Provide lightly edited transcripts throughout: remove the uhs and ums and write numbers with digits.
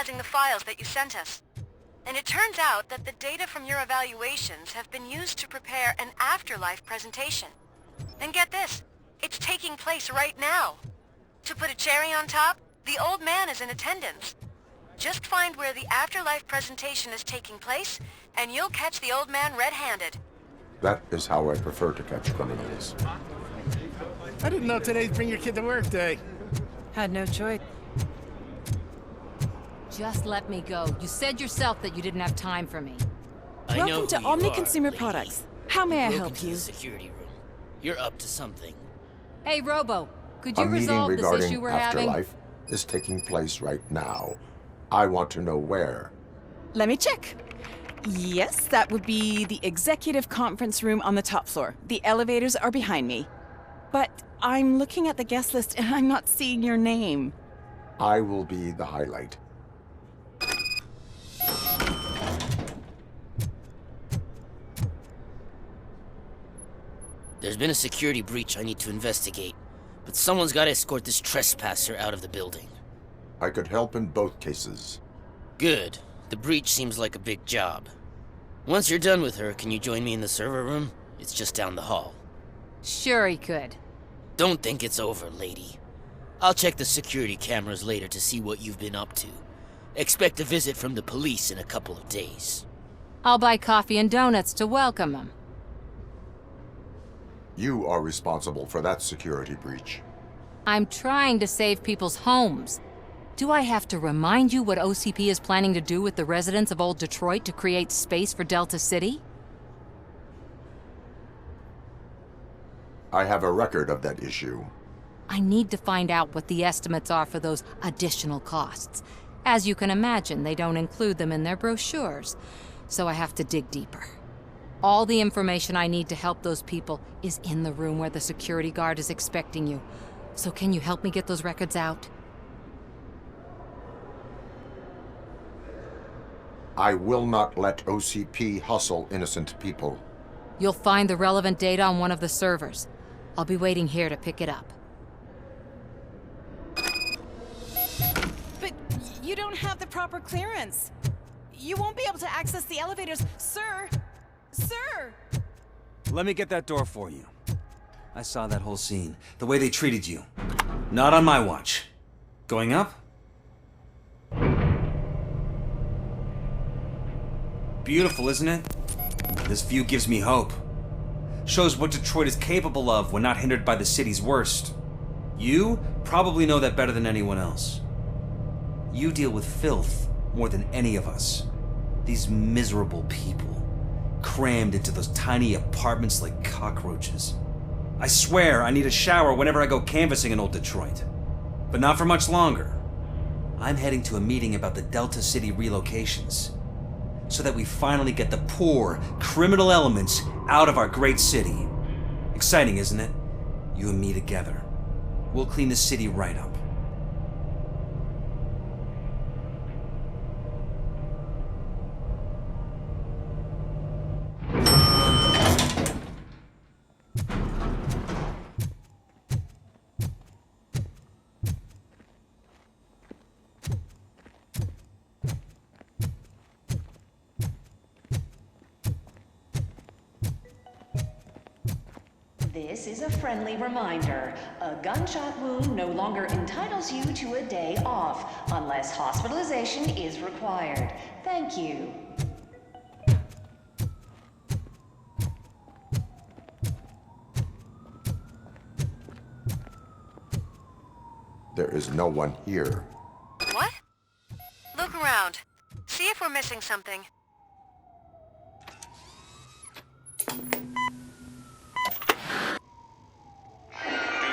analyzing the files that you sent us. And it turns out that the data from your evaluations have been used to prepare an afterlife presentation. And get this, it's taking place right now. To put a cherry on top, the old man is in attendance. Just find where the afterlife presentation is taking place, and you'll catch the old man red-handed. That is how I prefer to catch criminals. I didn't know today's Bring Your Kid to Work Day. Had no choice. Just let me go. You said yourself that you didn't have time for me. Welcome to Omni Consumer Products. How may I help you? Security room. You're up to something. Hey, Robo, could you A meeting resolve this regarding issue we're having? afterlife is taking place right now. I want to know where. Let me check. Yes, that would be the executive conference room on the top floor. The elevators are behind me. But I'm looking at the guest list and I'm not seeing your name. I will be the highlight. There's been a security breach I need to investigate, but someone's got to escort this trespasser out of the building. I could help in both cases. Good. The breach seems like a big job. Once you're done with her, can you join me in the server room? It's just down the hall. Sure he could. Don't think it's over, lady. I'll check the security cameras later to see what you've been up to. Expect a visit from the police in a couple of days. I'll buy coffee and donuts to welcome him. You are responsible for that security breach. I'm trying to save people's homes. Do I have to remind you what OCP is planning to do with the residents of Old Detroit to create space for Delta City? I have a record of that issue. I need to find out what the estimates are for those additional costs. As you can imagine, they don't include them in their brochures, so I have to dig deeper. All the information I need to help those people is in the room where the security guard is expecting you. So can you help me get those records out? I will not let OCP hustle innocent people. You'll find the relevant data on one of the servers. I'll be waiting here to pick it up. But you don't have the proper clearance. You won't be able to access the elevators, sir. Sir! Let me get that door for you. I saw that whole scene. The way they treated you. Not on my watch. Going up? Beautiful, isn't it? This view gives me hope. Shows what Detroit is capable of when not hindered by the city's worst. You probably know that better than anyone else. You deal with filth more than any of us. These miserable people. Crammed into those tiny apartments like cockroaches. I swear I need a shower whenever I go canvassing in Old Detroit. But not for much longer. I'm heading to a meeting about the Delta City relocations. So that we finally get the poor, criminal elements out of our great city. Exciting, isn't it? You and me together. We'll clean the city right up. This is a friendly reminder. A gunshot wound no longer entitles you to a day off, unless hospitalization is required. Thank you. There is no one here. What? Look around. See if we're missing something.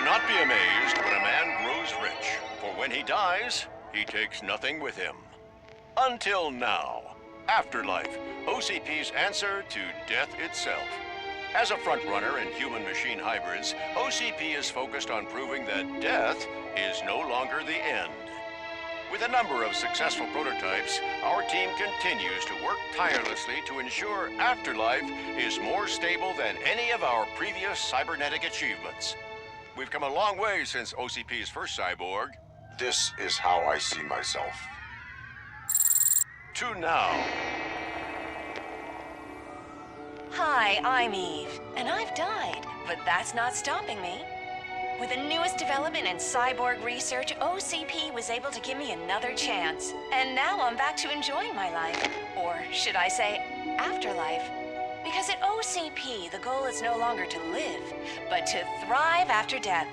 Do not be amazed when a man grows rich, for when he dies, he takes nothing with him. Until now. Afterlife, OCP's answer to death itself. As a frontrunner in human-machine hybrids, OCP is focused on proving that death is no longer the end. With a number of successful prototypes, our team continues to work tirelessly to ensure Afterlife is more stable than any of our previous cybernetic achievements. We've come a long way since OCP's first cyborg. This is how I see myself. to now. Hi, I'm Eve, and I've died, but that's not stopping me. With the newest development in cyborg research, OCP was able to give me another chance. And now I'm back to enjoying my life. Or should I say, afterlife. Because at OCP, the goal is no longer to live, but to thrive after death.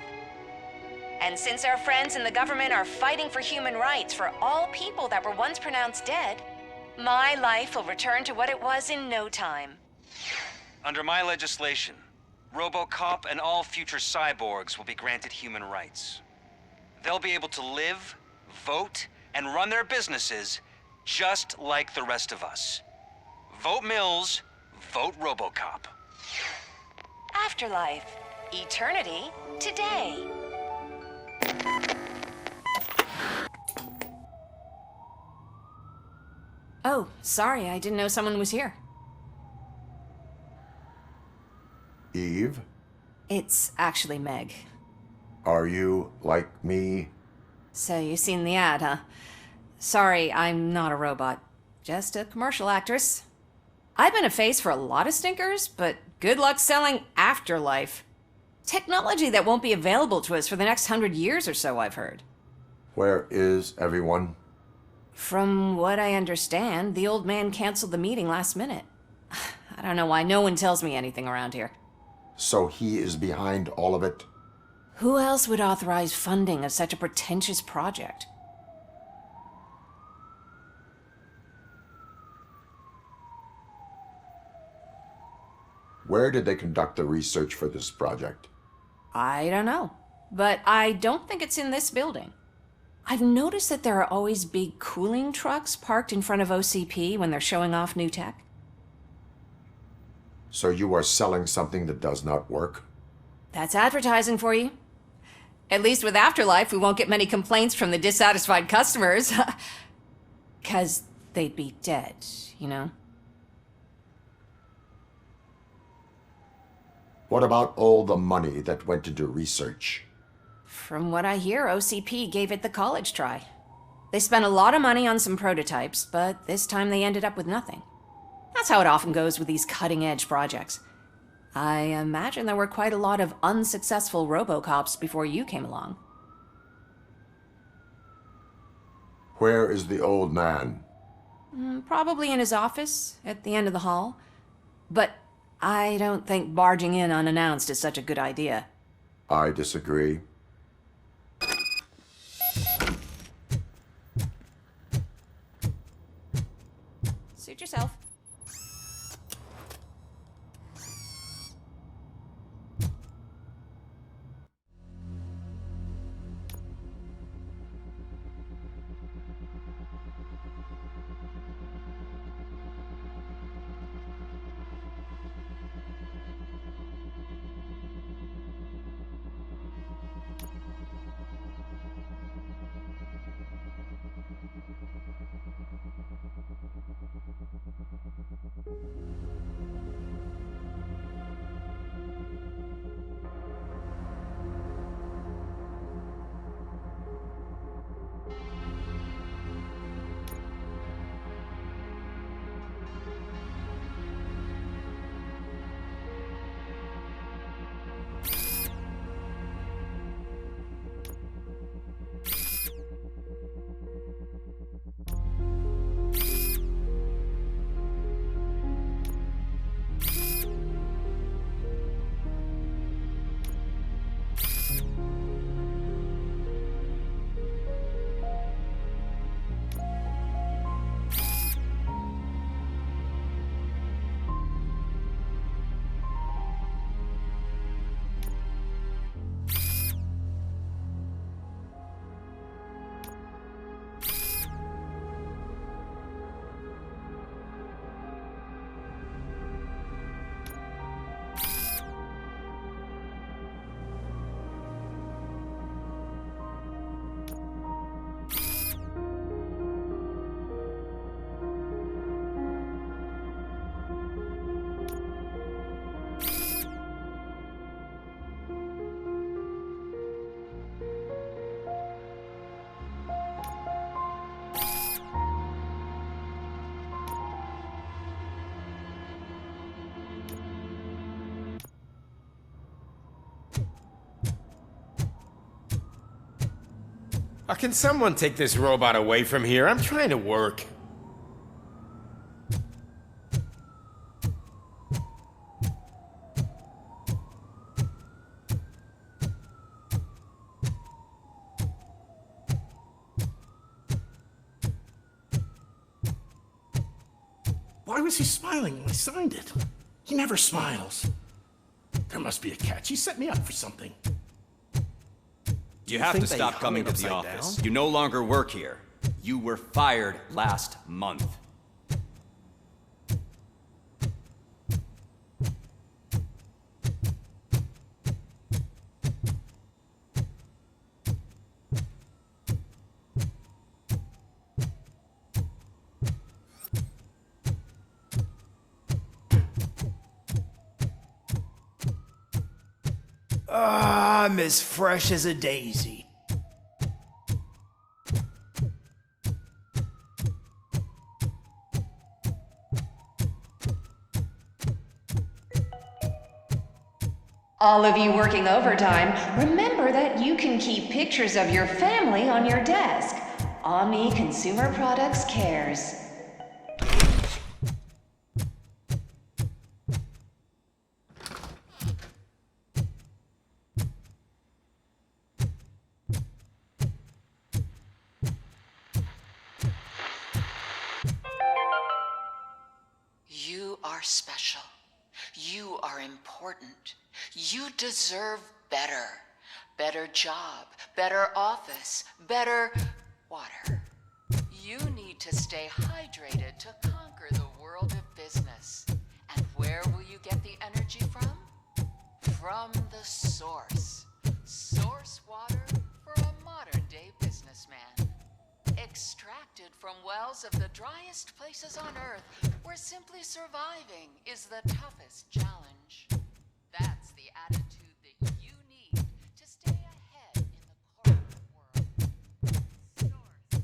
And since our friends in the government are fighting for human rights for all people that were once pronounced dead, my life will return to what it was in no time. Under my legislation, RoboCop and all future cyborgs will be granted human rights. They'll be able to live, vote, and run their businesses just like the rest of us. Vote Mills, vote RoboCop. Afterlife. Eternity. Today. Oh, sorry, I didn't know someone was here. Eve, It's actually Meg. are you like me? So you've seen the ad, huh? Sorry, I'm not a robot. Just a commercial actress. I've been a face for a lot of stinkers, but good luck selling Afterlife. Technology that won't be available to us for the next 100 years or so, I've heard. Where is everyone? From what I understand, the old man canceled the meeting last minute. I don't know why no one tells me anything around here. So he is behind all of it? Who else would authorize funding of such a pretentious project? Where did they conduct the research for this project? I don't know, but I don't think it's in this building. I've noticed that there are always big cooling trucks parked in front of OCP when they're showing off new tech. So you are selling something that does not work? That's advertising for you. At least with Afterlife, we won't get many complaints from the dissatisfied customers. 'Cause they'd be dead, you know? What about all the money that went into research? From what I hear, OCP gave it the college try. They spent a lot of money on some prototypes, but this time they ended up with nothing. That's how it often goes with these cutting-edge projects. I imagine there were quite a lot of unsuccessful RoboCops before you came along. Where is the old man? Probably in his office, at the end of the hall. But I don't think barging in unannounced is such a good idea. I disagree. Suit yourself. Can someone take this robot away from here? I'm trying to work. Why was he smiling when I signed it? He never smiles. There must be a catch. He set me up for something. You have to stop coming to the office. You no longer work here. You were fired last month. I'm as fresh as a daisy. All of you working overtime, remember that you can keep pictures of your family on your desk. Omni Consumer Products cares. You are special. You are important. You deserve better. Better job, better office, better water. You need to stay hydrated to conquer the world of business. And where will you get the energy from? From the source. Source water for a modern-day businessman. Extracted from wells of the driest places on Earth, where simply surviving is the toughest challenge. That's the attitude that you need to stay ahead in the corporate world. Source.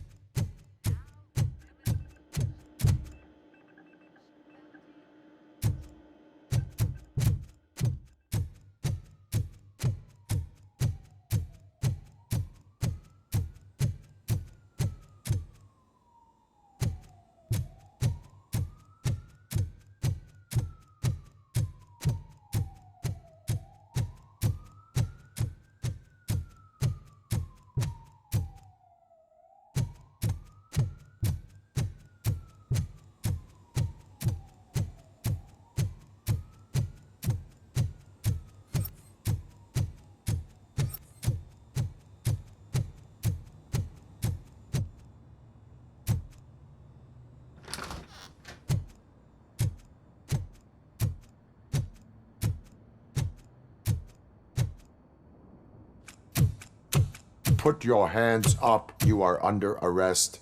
Put your hands up. You are under arrest.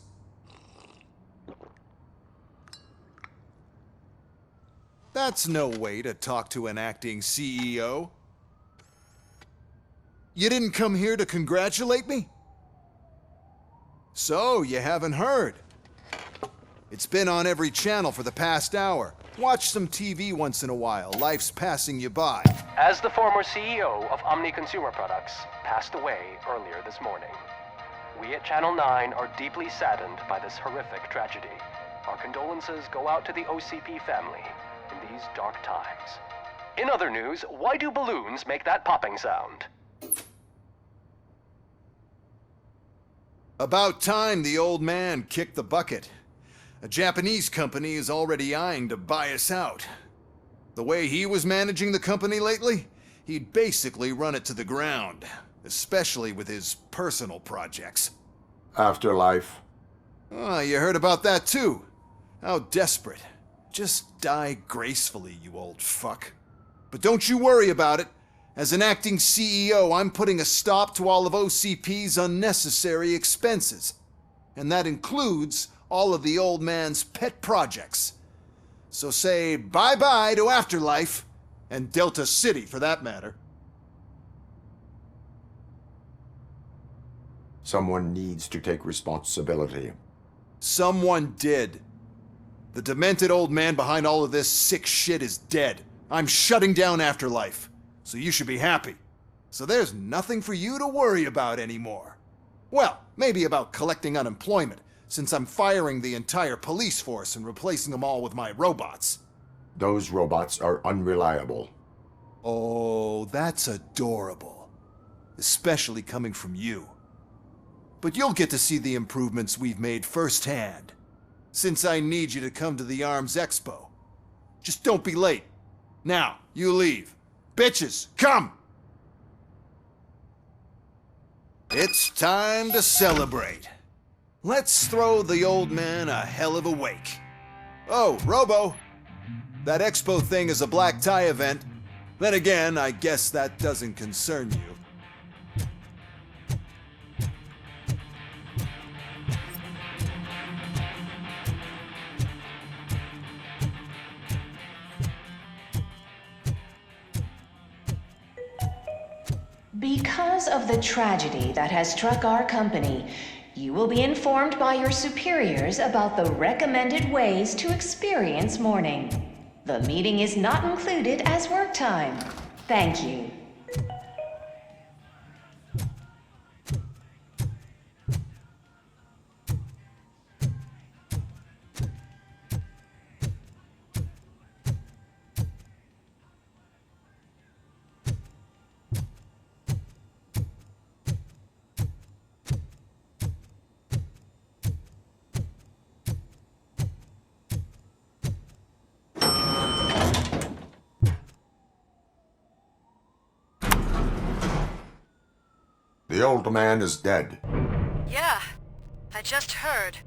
That's no way to talk to an acting CEO. You didn't come here to congratulate me? So, you haven't heard. It's been on every channel for the past hour. Watch some TV once in a while. Life's passing you by. As the former CEO of Omni Consumer Products passed away earlier this morning, we at Channel 9 are deeply saddened by this horrific tragedy. Our condolences go out to the OCP family in these dark times. In other news, why do balloons make that popping sound? About time the old man kicked the bucket. A Japanese company is already eyeing to buy us out. The way he was managing the company lately, he'd basically run it to the ground, especially with his personal projects. Afterlife. Oh, you heard about that too. How desperate. Just die gracefully, you old fuck. But don't you worry about it. As an acting CEO, I'm putting a stop to all of OCP's unnecessary expenses. And that includes all of the old man's pet projects. So say bye-bye to Afterlife, and Delta City for that matter. Someone needs to take responsibility. Someone did. The demented old man behind all of this sick shit is dead. I'm shutting down Afterlife, so you should be happy. So there's nothing for you to worry about anymore. Well, maybe about collecting unemployment, since I'm firing the entire police force and replacing them all with my robots. Those robots are unreliable. Oh, that's adorable. Especially coming from you. But you'll get to see the improvements we've made firsthand, since I need you to come to the Arms Expo. Just don't be late. Now, you leave. Bitches, come! It's time to celebrate. Let's throw the old man a hell of a wake. Oh, Robo! That expo thing is a black tie event. Then again, I guess that doesn't concern you. Because of the tragedy that has struck our company, you will be informed by your superiors about the recommended ways to experience mourning. The meeting is not included as work time. Thank you. The old man is dead. Yeah, I just heard.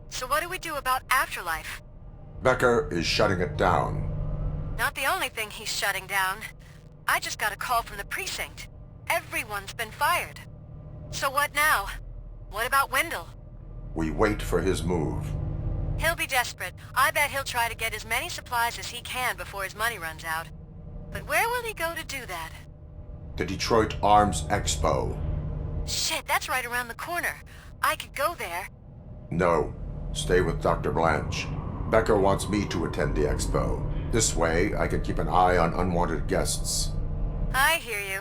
So what do we do about afterlife? Becker is shutting it down. Not the only thing he's shutting down. I just got a call from the precinct. Everyone's been fired. So what now? What about Wendell? We wait for his move. He'll be desperate. I bet he'll try to get as many supplies as he can before his money runs out. But where will he go to do that? The Detroit Arms Expo. Shit, that's right around the corner. I could go there. No. Stay with Dr. Blanche. Becker wants me to attend the expo. This way, I can keep an eye on unwanted guests. I hear you.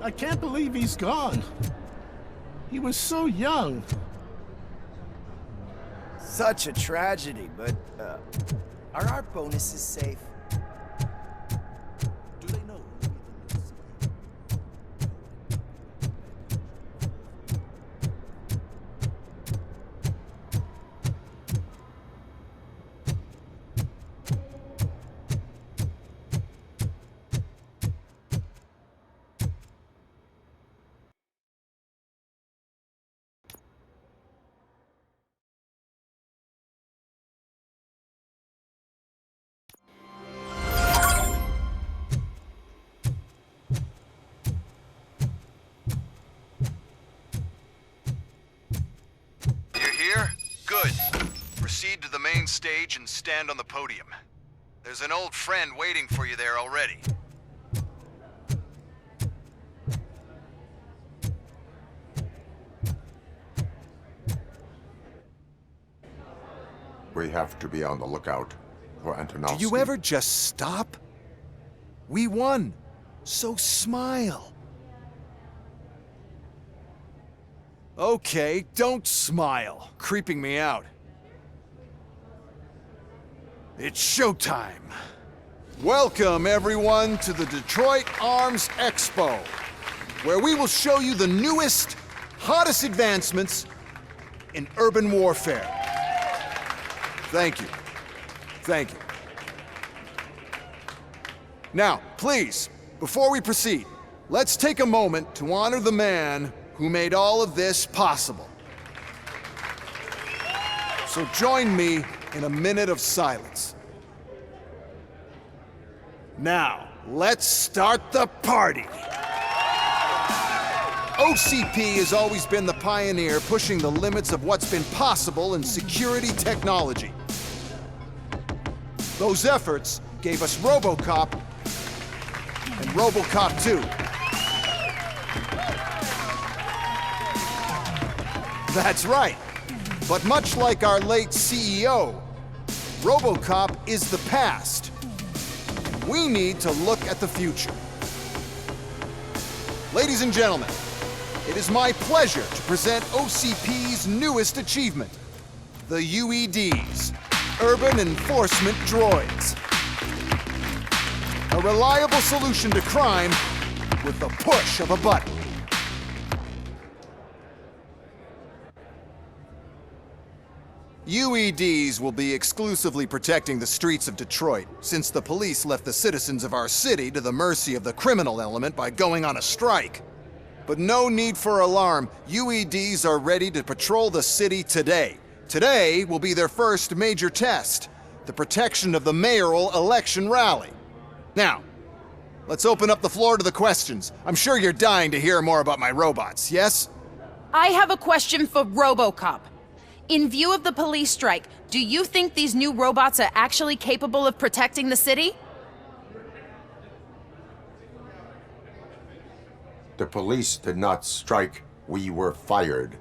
I can't believe he's gone. He was so young. Such a tragedy, but, are our bonuses safe? Do they know? You're here? Good. Proceed to the main stage and stand on the podium. There's an old friend waiting for you there already. We have to be on the lookout for Antonovsky. Do you ever just stop? We won, so smile. Okay, don't smile. Creeping me out. It's showtime. Welcome, everyone, to the Detroit Arms Expo, where we will show you the newest, hottest advancements in urban warfare. Thank you. Thank you. Now, please, before we proceed, let's take a moment to honor the man who made all of this possible. So join me in a minute of silence. Now, let's start the party. OCP has always been the pioneer pushing the limits of what's been possible in security technology. Those efforts gave us RoboCop and RoboCop 2. That's right. But much like our late CEO, RoboCop is the past. We need to look at the future. Ladies and gentlemen, it is my pleasure to present OCP's newest achievement, the UEDs, Urban Enforcement Droids. A reliable solution to crime with the push of a button. UEDs will be exclusively protecting the streets of Detroit, since the police left the citizens of our city to the mercy of the criminal element by going on a strike. But no need for alarm. UEDs are ready to patrol the city today. Today will be their first major test, the protection of the mayoral election rally. Now, let's open up the floor to the questions. I'm sure you're dying to hear more about my robots, yes? I have a question for RoboCop. In view of the police strike, do you think these new robots are actually capable of protecting the city? The police did not strike. We were fired.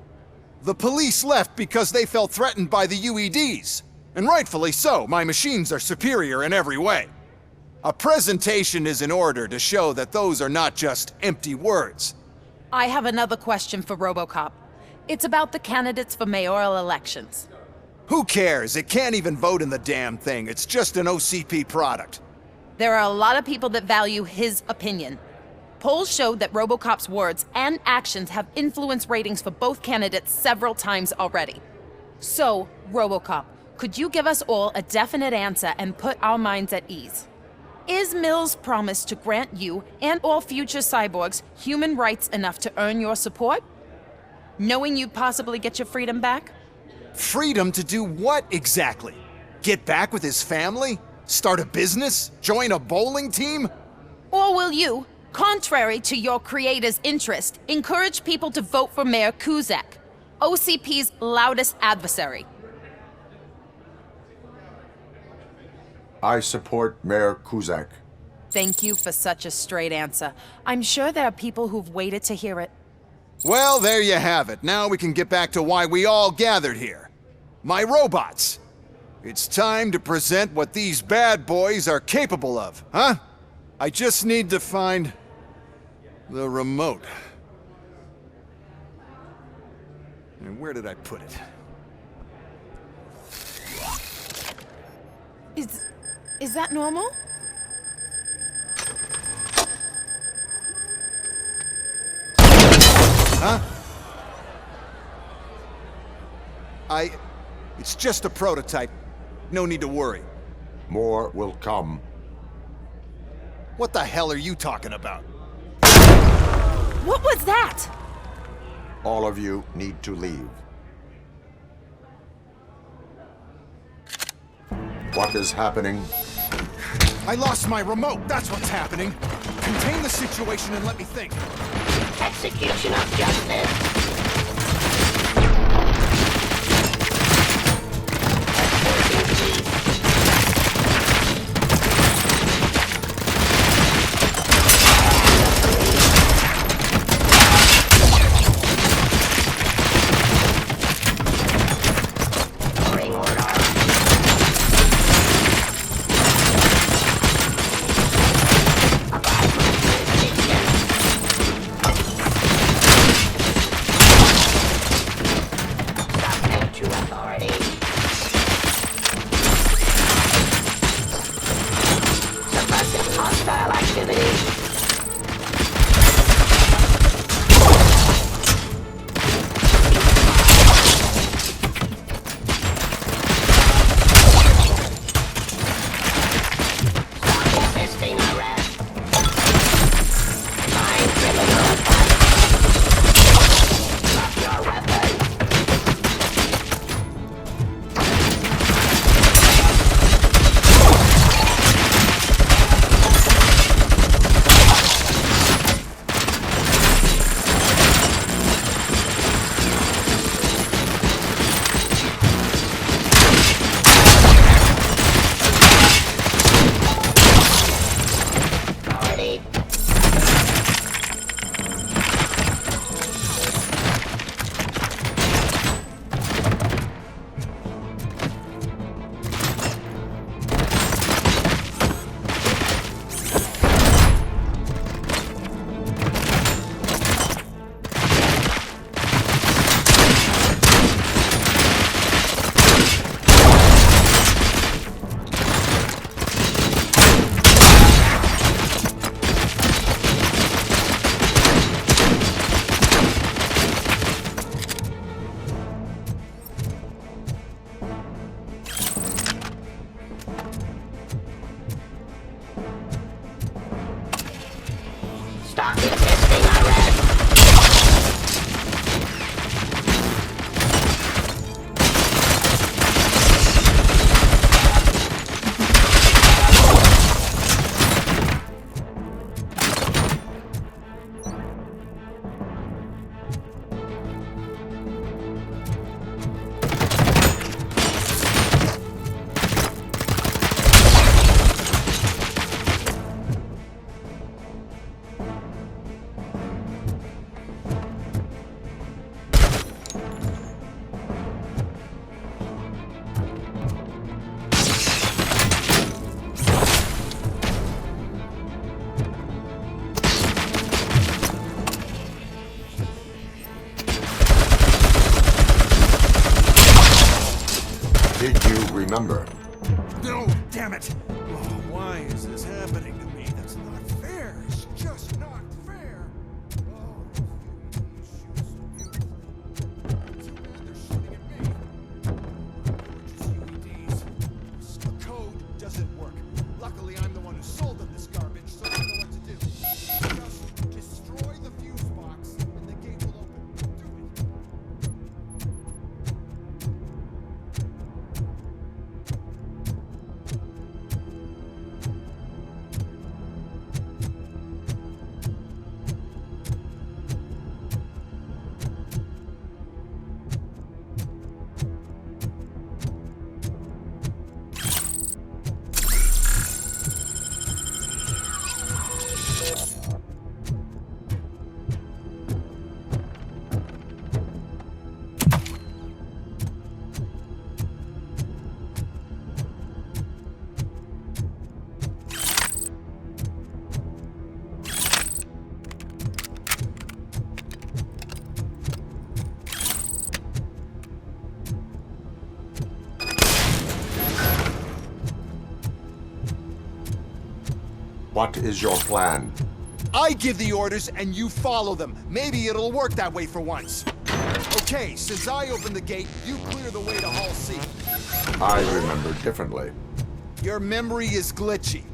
The police left because they felt threatened by the UEDs. And rightfully so. My machines are superior in every way. A presentation is in order to show that those are not just empty words. I have another question for RoboCop. It's about the candidates for mayoral elections. Who cares? It can't even vote in the damn thing. It's just an OCP product. There are a lot of people that value his opinion. Polls showed that RoboCop's words and actions have influenced ratings for both candidates several times already. So, RoboCop, could you give us all a definite answer and put our minds at ease? Is Mills' promise to grant you and all future cyborgs human rights enough to earn your support? Knowing you'd possibly get your freedom back? Freedom to do what exactly? Get back with his family? Start a business? Join a bowling team? Or will you, contrary to your creator's interest, encourage people to vote for Mayor Kuzak, OCP's loudest adversary? I support Mayor Kuzak. Thank you for such a straight answer. I'm sure there are people who've waited to hear it. Well, there you have it. Now we can get back to why we all gathered here. My robots. It's time to present what these bad boys are capable of, huh? I just need to find... The remote. And where did I put it? Is that normal? Huh? It's just a prototype. No need to worry. More will come. What the hell are you talking about? What was that? All of you need to leave. What is happening? I lost my remote, that's what's happening. Contain the situation and let me think. Execution of justice. Stop resisting, I read. Did you remember? No, damn it! Oh, why is this happening to me? That's not fair. It's just not fair. Oh, too bad they're shooting at me. Gorgeous UEDs. The code doesn't work. Luckily, I'm the one who sold them this garbage, so I know what to do. Just destroy the fuse box, and the gate will open. Do it. What is your plan? I give the orders and you follow them. Maybe it'll work that way for once. Okay, since I opened the gate, you clear the way to Hall C. I remember differently. Your memory is glitchy.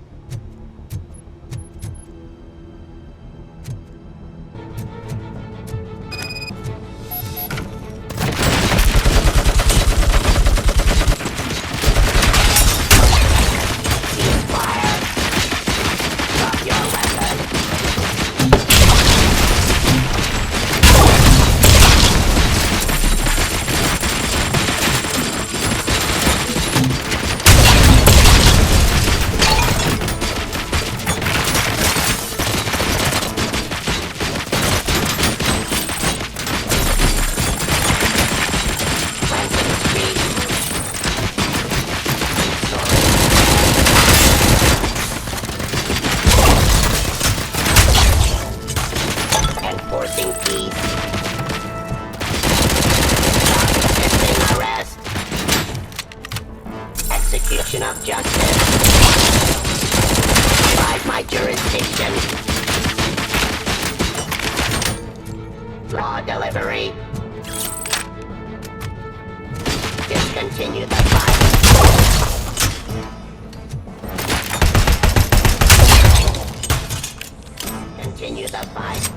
Execution of justice. By my jurisdiction. Law delivery. Discontinue the fight. Continue the fight.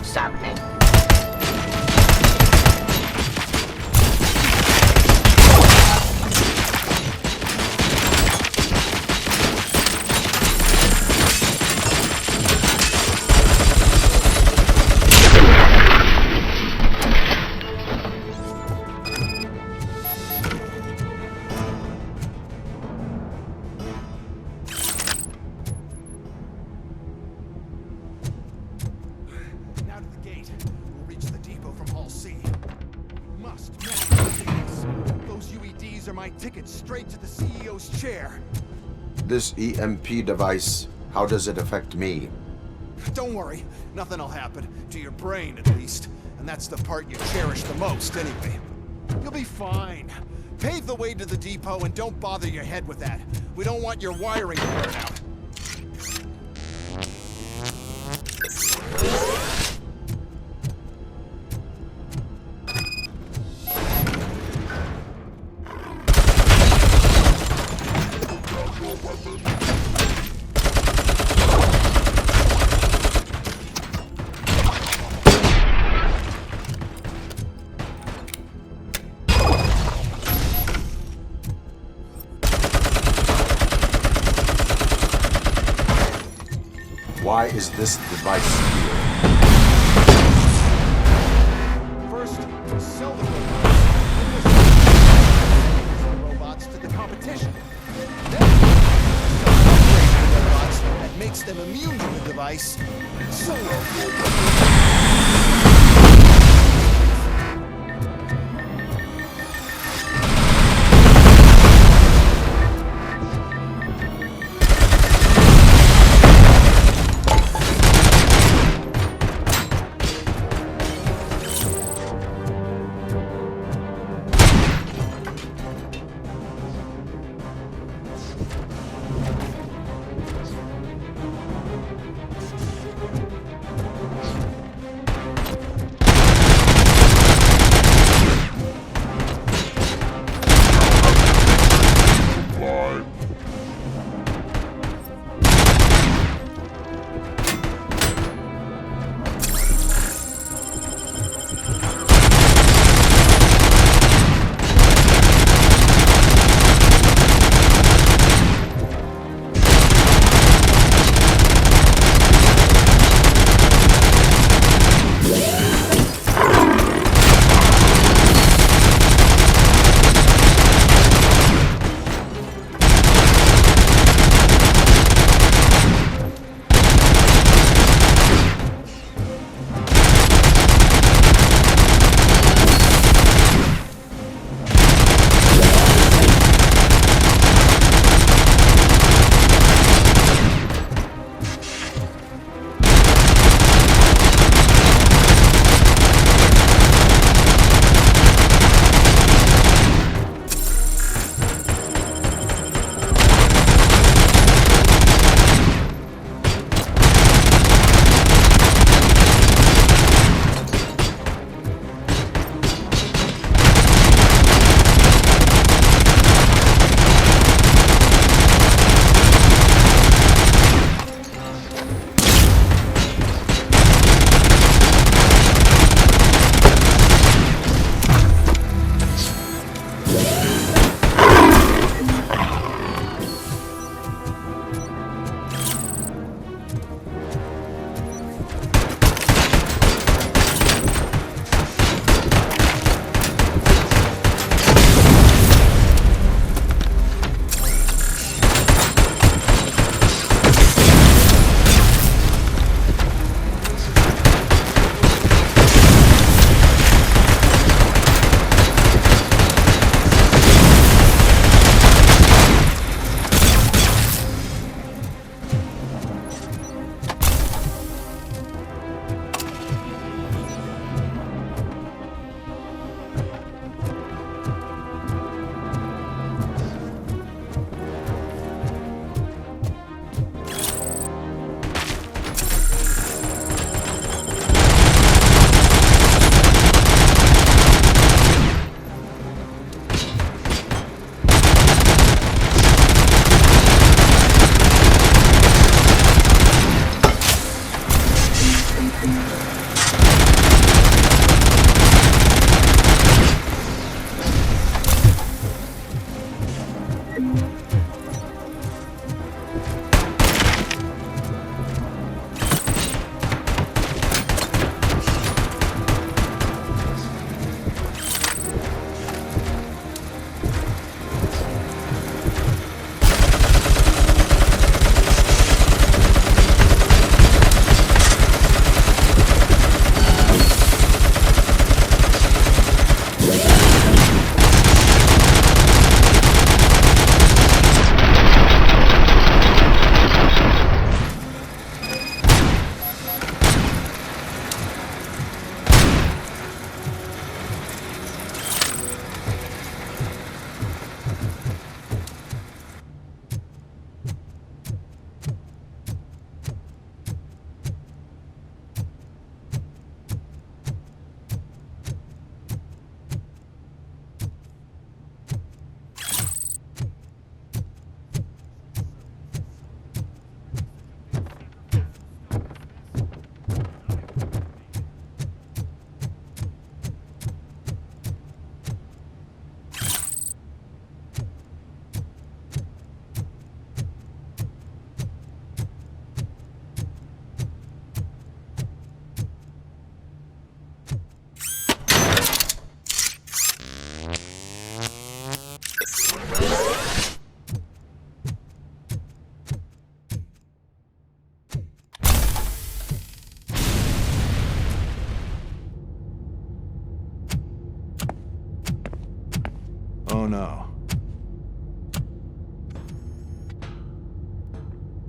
Something. Now to the gate. We'll reach the depot from Hall C. Must manage this. Those UEDs are my ticket straight to the CEO's chair. This EMP device, how does it affect me? Don't worry, nothing'll happen. To your brain, at least. And that's the part you cherish the most, anyway. You'll be fine. Pave the way to the depot and don't bother your head with that. We don't want your wiring to burn out. Why is this device here? First, sell the robots to the competition. Then, upgrade the robots that makes them immune to the device. So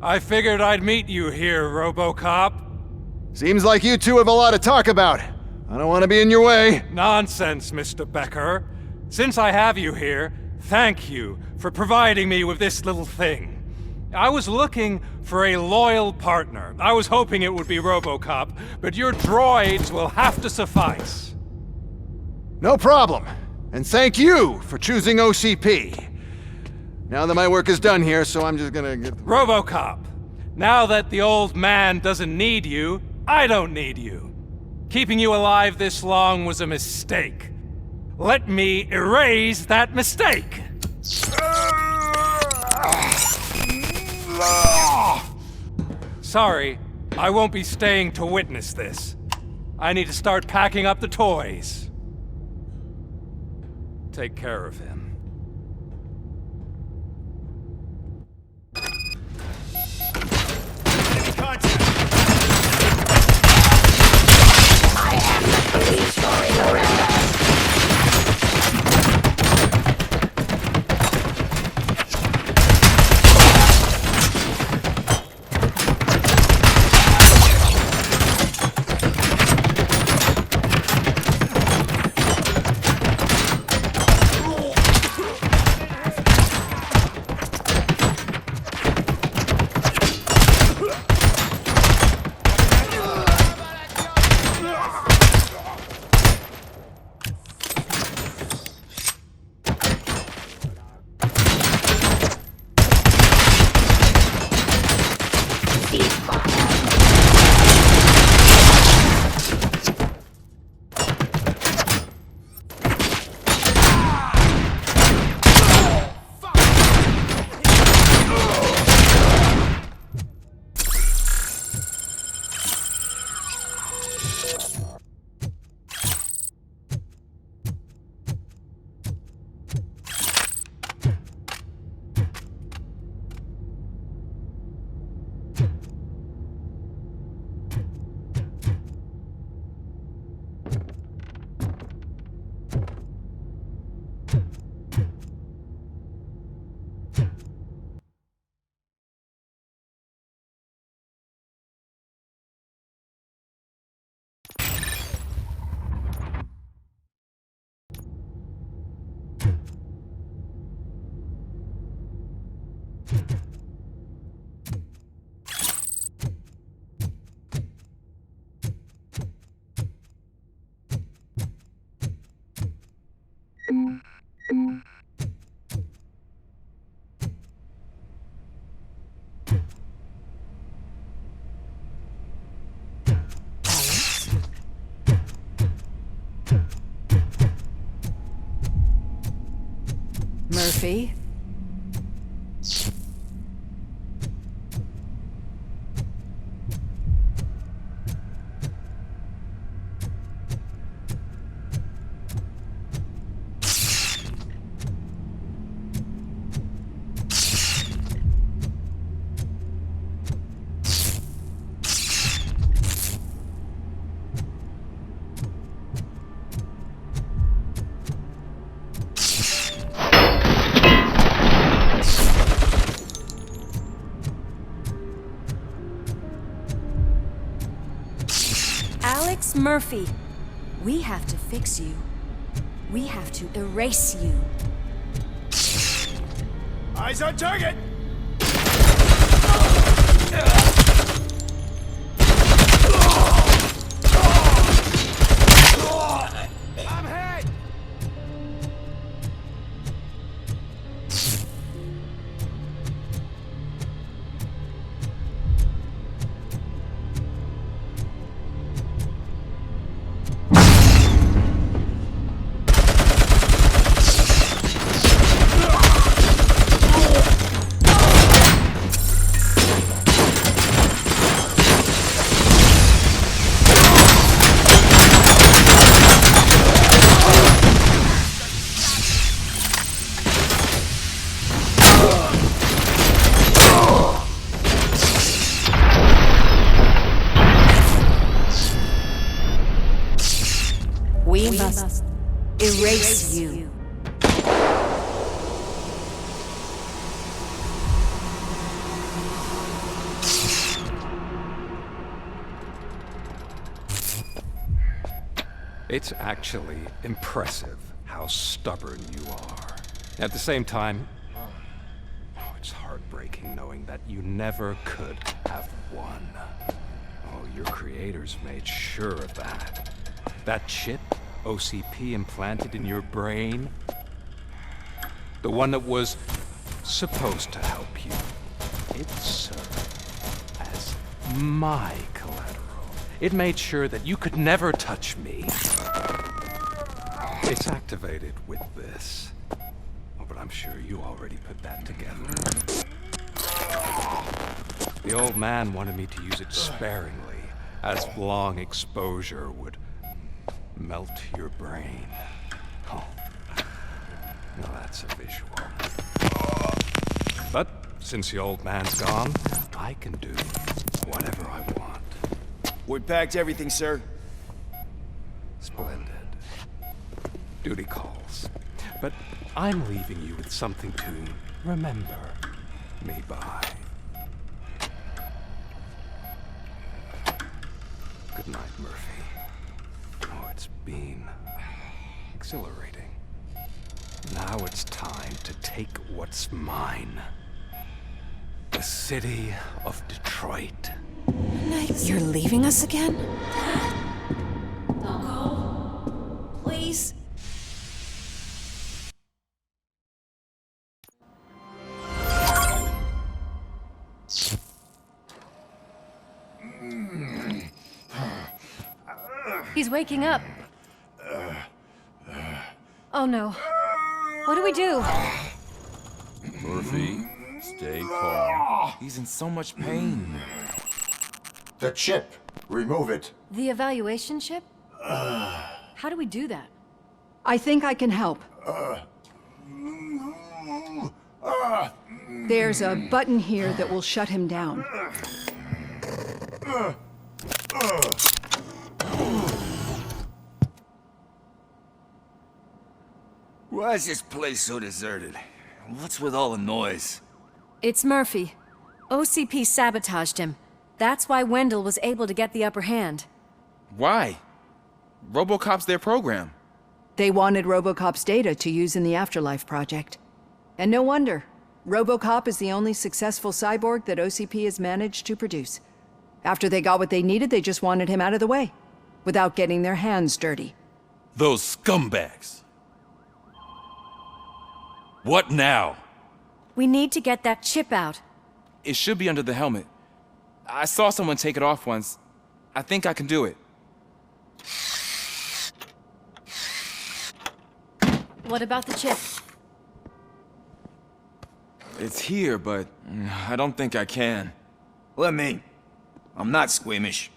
I figured I'd meet you here, RoboCop. Seems like you two have a lot to talk about. I don't want to be in your way. Nonsense, Mr. Becker. Since I have you here, thank you for providing me with this little thing. I was looking for a loyal partner. I was hoping it would be RoboCop, but your droids will have to suffice. No problem. And thank you for choosing OCP. Now that my work is done here, so I'm just gonna get... RoboCop, now that the old man doesn't need you, I don't need you. Keeping you alive this long was a mistake. Let me erase that mistake! Sorry, I won't be staying to witness this. I need to start packing up the toys. Take care of him. I am the police story, Loretta. Murphy? Alex Murphy, we have to fix you. We have to erase you. Eyes on target! I'm hit! We must erase you. It's actually impressive how stubborn you are. At the same time, it's heartbreaking knowing that you never could have won. Oh, your creators made sure of that. That chip OCP implanted in your brain, the one that was supposed to help you, it served as my collateral. It made sure that you could never touch me. It's activated with this. Oh, but I'm sure you already put that together. The old man wanted me to use it sparingly, as long exposure would melt your brain. Oh, now that's a visual. But since the old man's gone, I can do whatever I want. We packed everything, sir. Splendid. Duty calls. But I'm leaving you with something to remember me by. Good night, Murphy. Oh, it's been exhilarating. Now it's time to take what's mine. The city of Detroit. You're leaving us again? Don't go. Please. He's waking up. Oh no. What do we do? Murphy, stay calm. He's in so much pain. The chip. Remove it. The evaluation chip? How do we do that? I think I can help. There's a button here that will shut him down. Why is this place so deserted? What's with all the noise? It's Murphy. OCP sabotaged him. That's why Wendell was able to get the upper hand. Why? RoboCop's their program. They wanted RoboCop's data to use in the Afterlife project. And no wonder. RoboCop is the only successful cyborg that OCP has managed to produce. After they got what they needed, they just wanted him out of the way, without getting their hands dirty. Those scumbags. What now? We need to get that chip out. It should be under the helmet. I saw someone take it off once. I think I can do it. What about the chip? It's here, but I don't think I can. Let me. I'm not squeamish.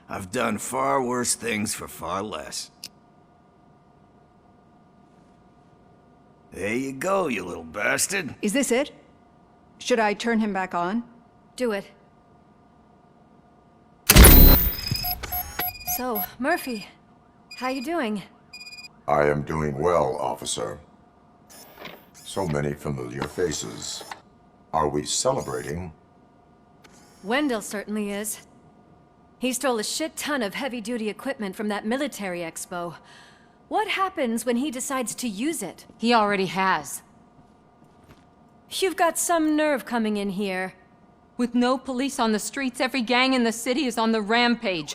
I've done far worse things for far less. There you go, you little bastard. Is this it? Should I turn him back on? Do it. So, Murphy, how you doing? I am doing well, officer. So many familiar faces. Are we celebrating? Wendell certainly is. He stole a shit ton of heavy-duty equipment from that military expo. What happens when he decides to use it? He already has. You've got some nerve coming in here. With no police on the streets, every gang in the city is on the rampage.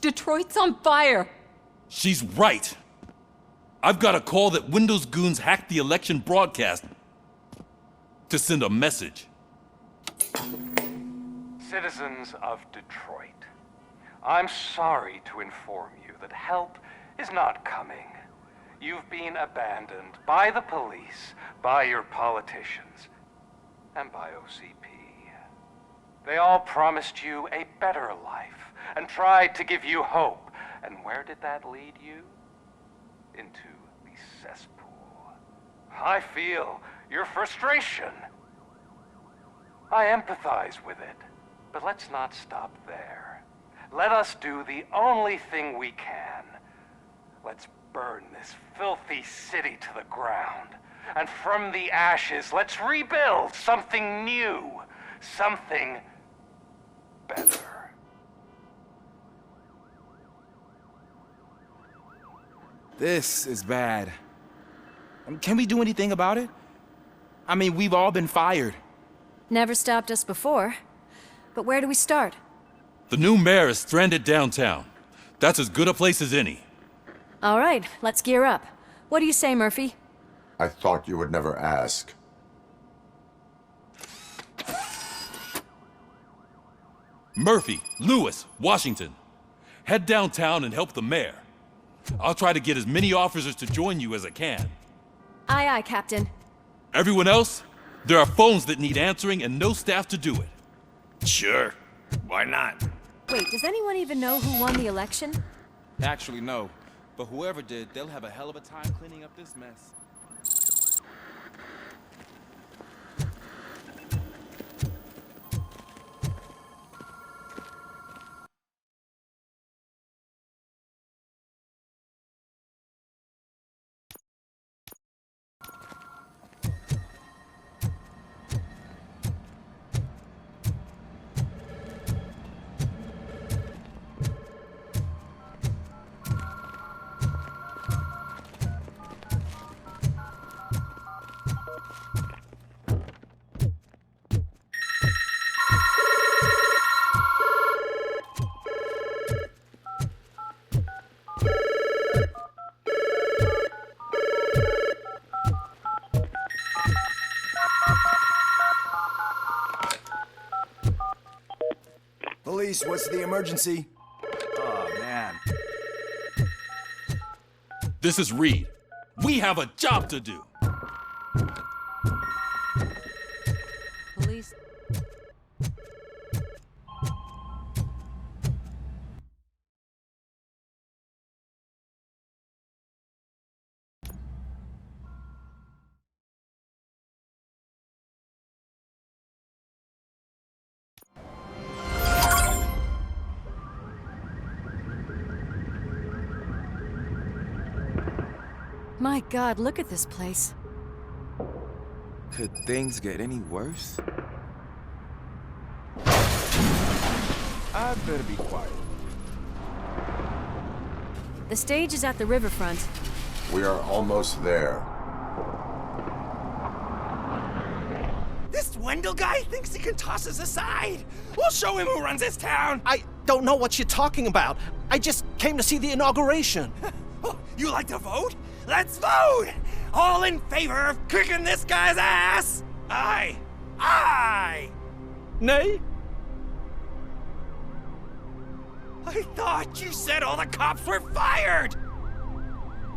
Detroit's on fire! She's right! I've got a call that Windows goons hacked the election broadcast to send a message. Citizens of Detroit, I'm sorry to inform you that help is not coming. You've been abandoned by the police, by your politicians, and by OCP. They all promised you a better life and tried to give you hope. And where did that lead you? Into the cesspool. I feel your frustration. I empathize with it, but let's not stop there. Let us do the only thing we can. Let's burn this filthy city to the ground. And from the ashes, let's rebuild something new. Something better. This is bad. Can we do anything about it? I mean, we've all been fired. Never stopped us before. But where do we start? The new mayor is stranded downtown. That's as good a place as any. All right, let's gear up. What do you say, Murphy? I thought you would never ask. Murphy, Lewis, Washington. Head downtown and help the mayor. I'll try to get as many officers to join you as I can. Aye, aye, Captain. Everyone else? There are phones that need answering and no staff to do it. Sure. Why not? Wait, does anyone even know who won the election? Actually, no. But whoever did, they'll have a hell of a time cleaning up this mess. Police, what's the emergency? Oh, man. This is Reed. We have a job to do. Police. My God, look at this place. Could things get any worse? I'd better be quiet. The stage is at the riverfront. We are almost there. This Wendell guy thinks he can toss us aside. We'll show him who runs this town. I don't know what you're talking about. I just came to see the inauguration. Oh, you like to vote? Let's vote! All in favor of kicking this guy's ass? Aye. Aye! Nay? I thought you said all the cops were fired!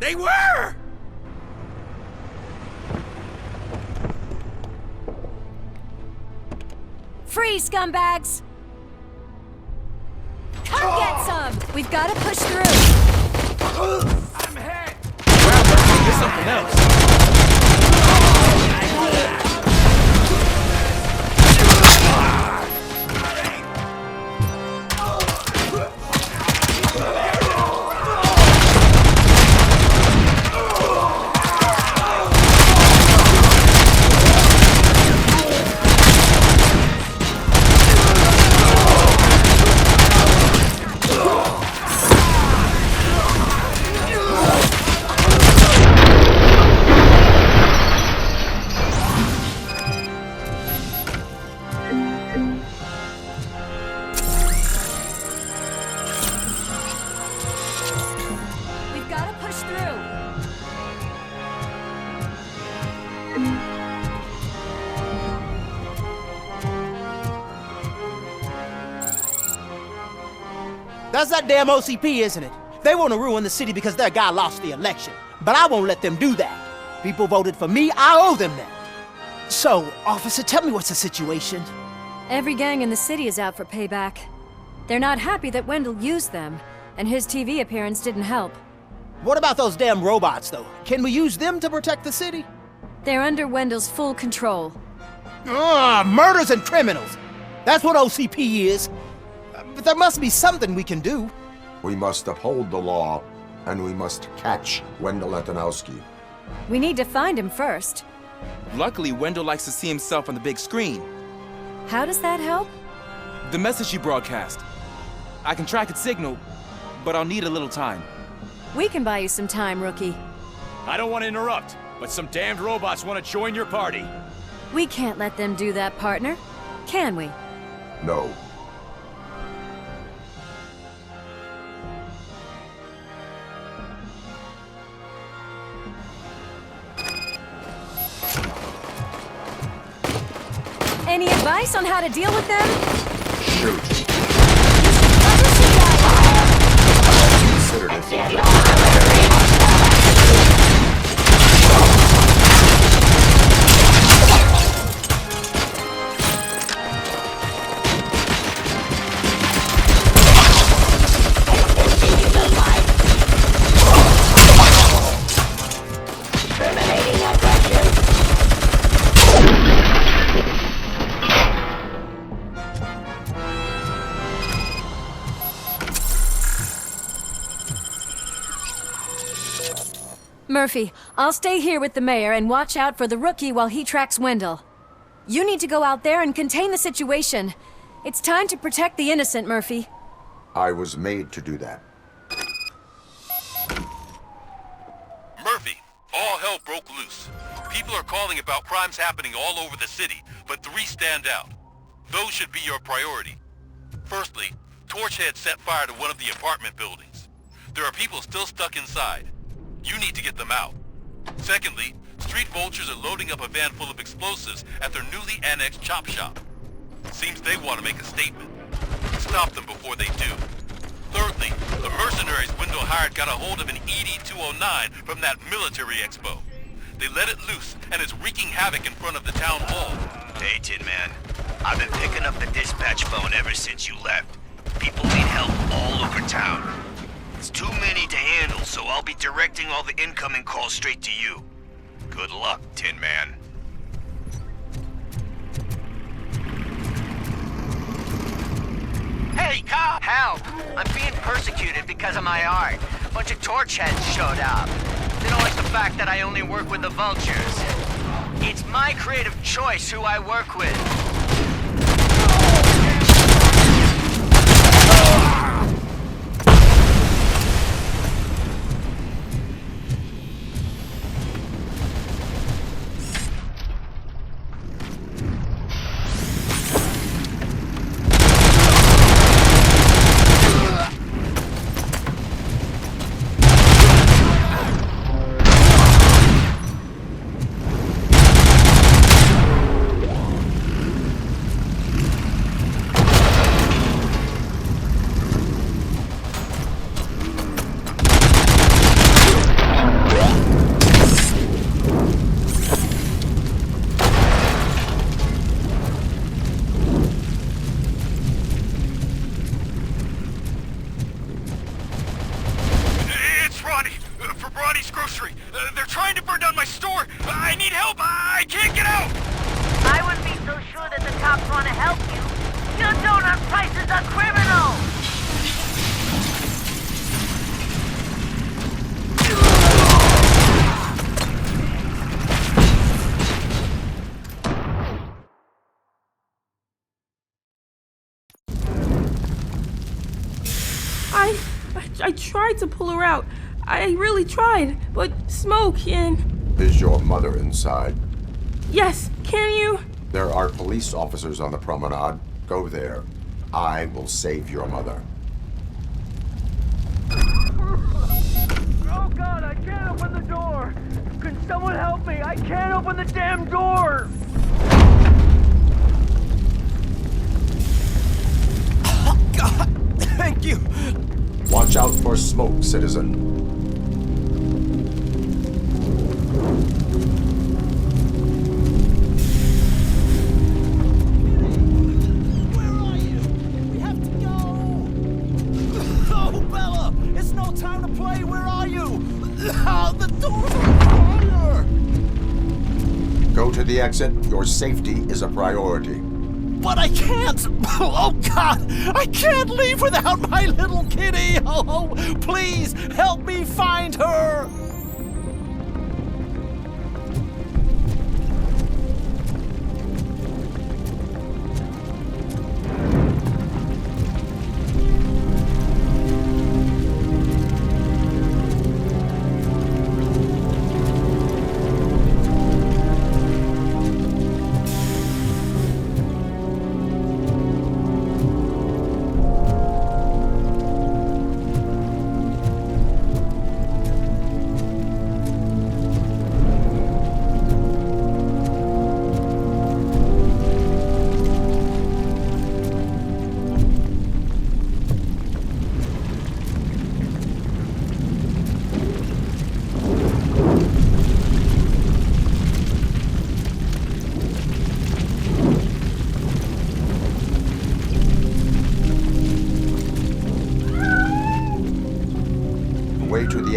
They were! Freeze, scumbags! Come get some! We've got to push through! I'm hit! Get something else. That's that damn OCP, isn't it? They want to ruin the city because their guy lost the election. But I won't let them do that. People voted for me, I owe them that. So, officer, tell me what's the situation? Every gang in the city is out for payback. They're not happy that Wendell used them, and his TV appearance didn't help. What about those damn robots, though? Can we use them to protect the city? They're under Wendell's full control. Murders and criminals. That's what OCP is. But there must be something we can do. We must uphold the law, and we must catch Wendell Antonowski. We need to find him first. Luckily, Wendell likes to see himself on the big screen. How does that help? The message you broadcast. I can track its signal, but I'll need a little time. We can buy you some time, Rookie. I don't want to interrupt, but some damned robots want to join your party. We can't let them do that, partner. Can we? No. Any advice on how to deal with them? Shoot. Considered it. Murphy, I'll stay here with the mayor and watch out for the Rookie while he tracks Wendell. You need to go out there and contain the situation. It's time to protect the innocent, Murphy. I was made to do that. Murphy, all hell broke loose. People are calling about crimes happening all over the city, but 3 stand out. Those should be your priority. Firstly, Torchhead set fire to one of the apartment buildings. There are people still stuck inside. You need to get them out. Secondly, street vultures are loading up a van full of explosives at their newly annexed chop shop. Seems they want to make a statement. Stop them before they do. Thirdly, the mercenaries Wendell hired got a hold of an ED-209 from that military expo. They let it loose, and it's wreaking havoc in front of the town hall. Hey, Tin Man. I've been picking up the dispatch phone ever since you left. People need help all over town. It's too many to handle, so I'll be directing all the incoming calls straight to you. Good luck, Tin Man. Hey, cop! Help! I'm being persecuted because of my art. A bunch of torchheads showed up. They don't like the fact that I only work with the vultures. It's my creative choice who I work with. They're trying to burn down my store! I need help! I can't get out! I wouldn't be so sure that the cops want to help you. Your donut price is a criminal! I tried to pull her out. I really tried, but smoke and... Is your mother inside? Yes, can you? There are police officers on the promenade. Go there. I will save your mother. Oh God, I can't open the door! Can someone help me? I can't open the damn door! Oh God, thank you! Watch out for smoke, citizen. Where are you? We have to go! Oh, Bella! It's no time to play! Where are you? Oh, the doors are on fire! Go to the exit. Your safety is a priority. But I can't! Oh, God! I can't leave without my little kitty! Oh, please, help me find her!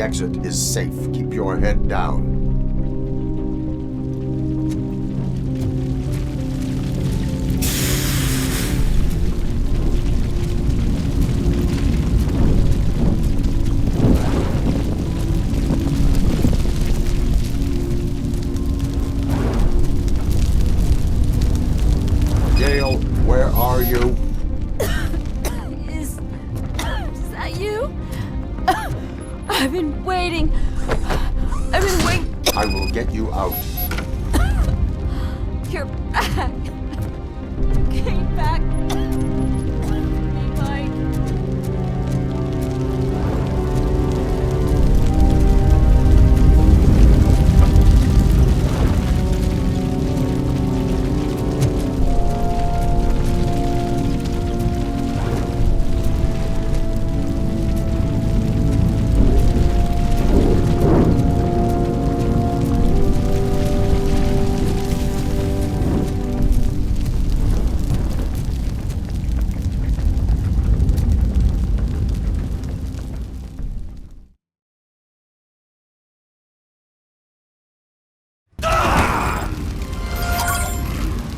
The exit is safe. Keep your head down. Gail, where are you? Is that you? I've been waiting. I've been waiting. I will get you out. You're back. You came back.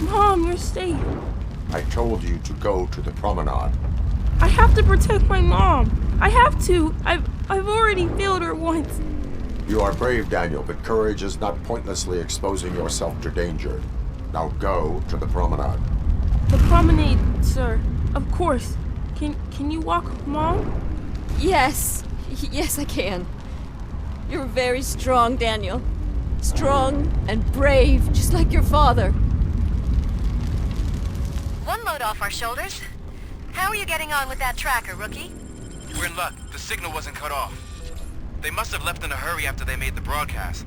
Mom, you're safe. I told you to go to the promenade. I have to protect my mom. I have to. I've already failed her once. You are brave, Daniel, but courage is not pointlessly exposing yourself to danger. Now go to the promenade. The promenade, sir. Of course. Can you walk, Mom? Yes. Yes, I can. You're very strong, Daniel. Strong and brave, just like your father. One load off our shoulders. How are you getting on with that tracker, rookie? We're in luck. The signal wasn't cut off. They must have left in a hurry after they made the broadcast.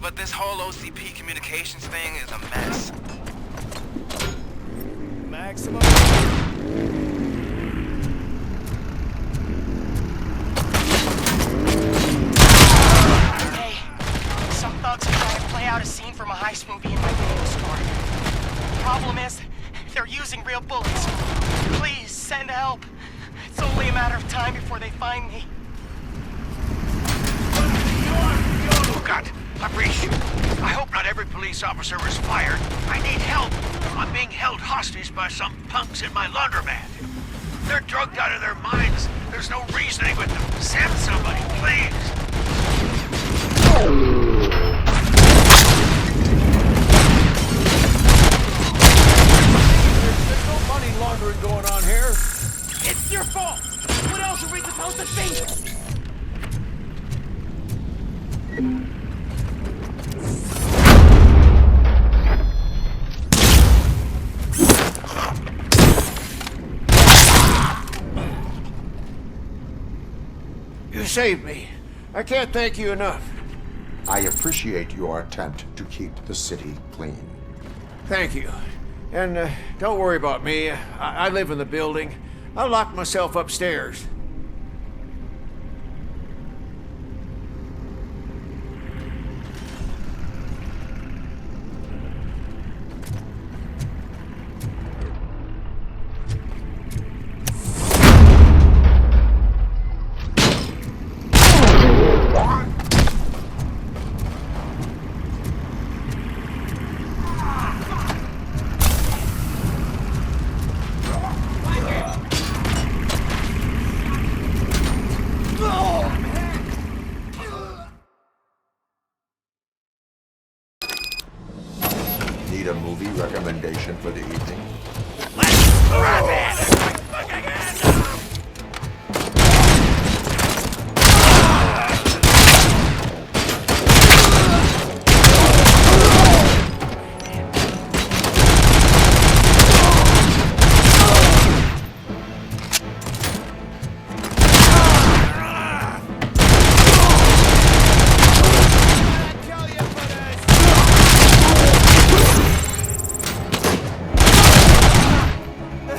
But this whole OCP communications thing is a mess. Maximum. Hey, some thugs are trying to play out a scene from a heist movie in my video store. The problem is, they're using real bullets. Please, send help. It's only a matter of time before they find me. Look out! I breach you. I hope not every police officer was fired. I need help. I'm being held hostage by some punks in my laundromat. They're drugged out of their minds. There's no reasoning with them. Send somebody, please. There's no money laundering going on here. It's your fault. What else are we supposed to think? You saved me. I can't thank you enough. I appreciate your attempt to keep the city clean. Thank you. And don't worry about me. I live in the building. I'll lock myself upstairs. Need a movie recommendation for the evening?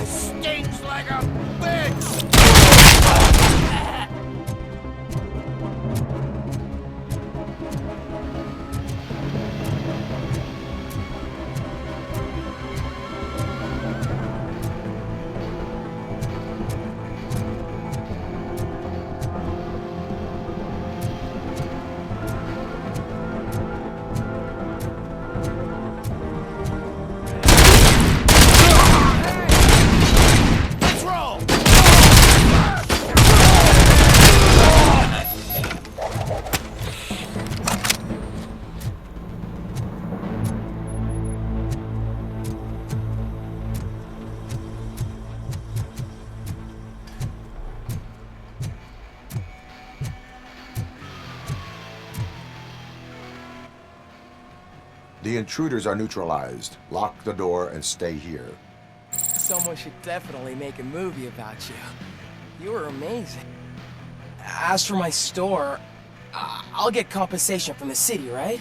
Stink The intruders are neutralized. Lock the door and stay here. Someone should definitely make a movie about you. You were amazing. As for my store, I'll get compensation from the city, right?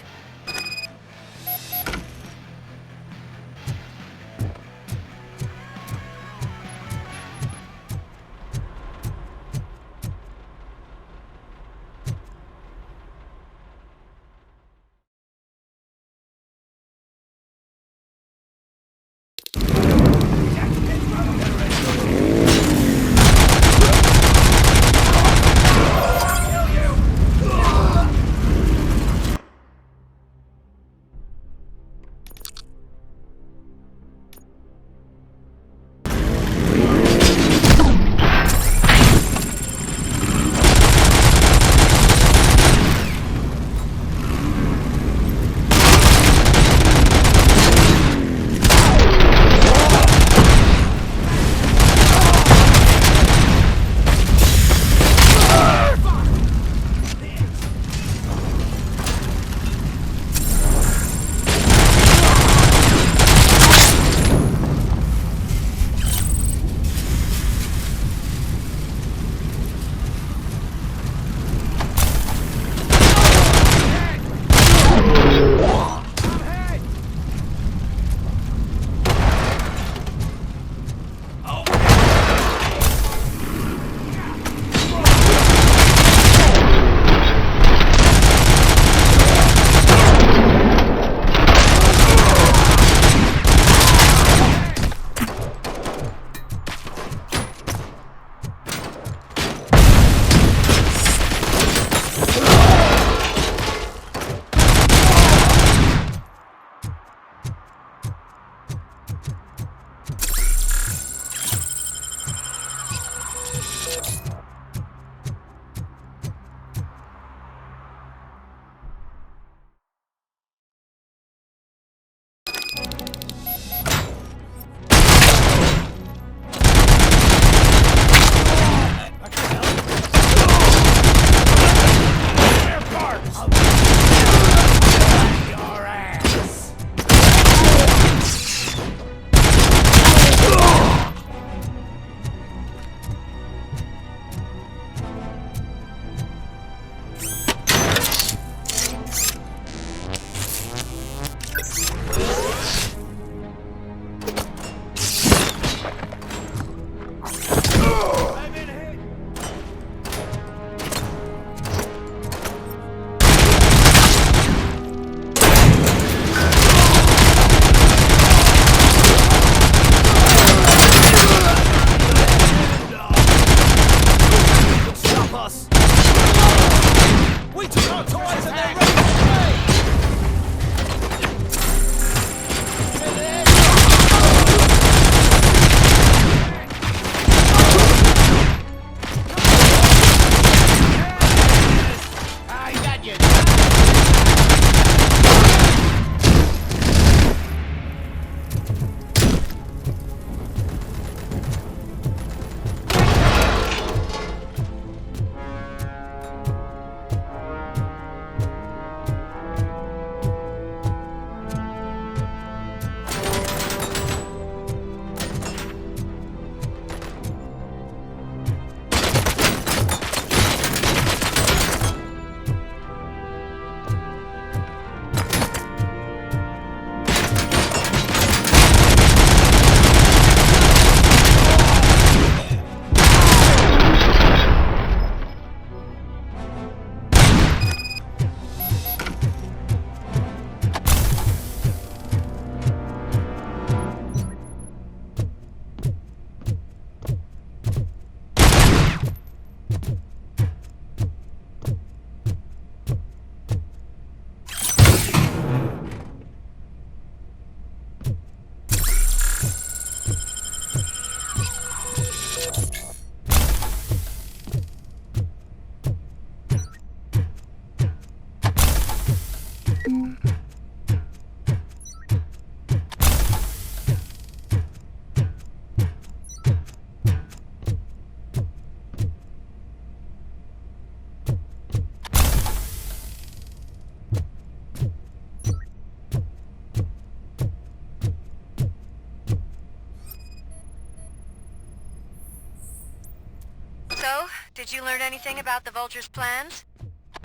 Did you learn anything about the Vulture's plans?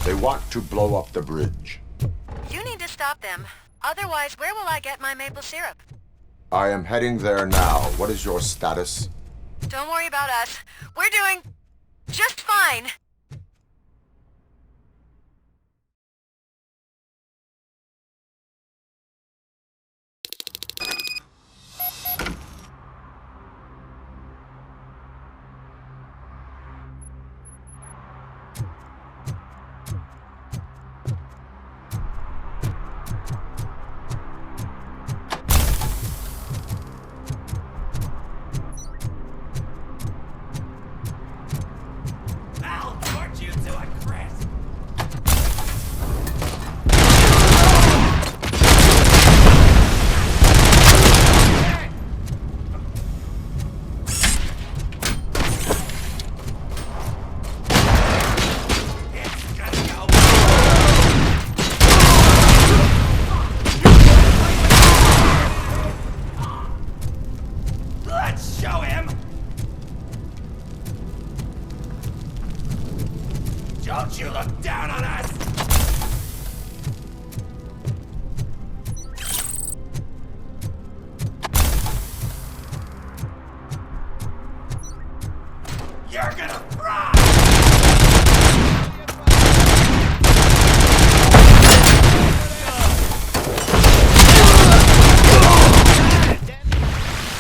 They want to blow up the bridge. You need to stop them. Otherwise, where will I get my maple syrup? I am heading there now. What is your status? Don't worry about us. We're doing just fine. I'll torch you to a crisp! Let's show him! Don't you look down on us! You're gonna fry!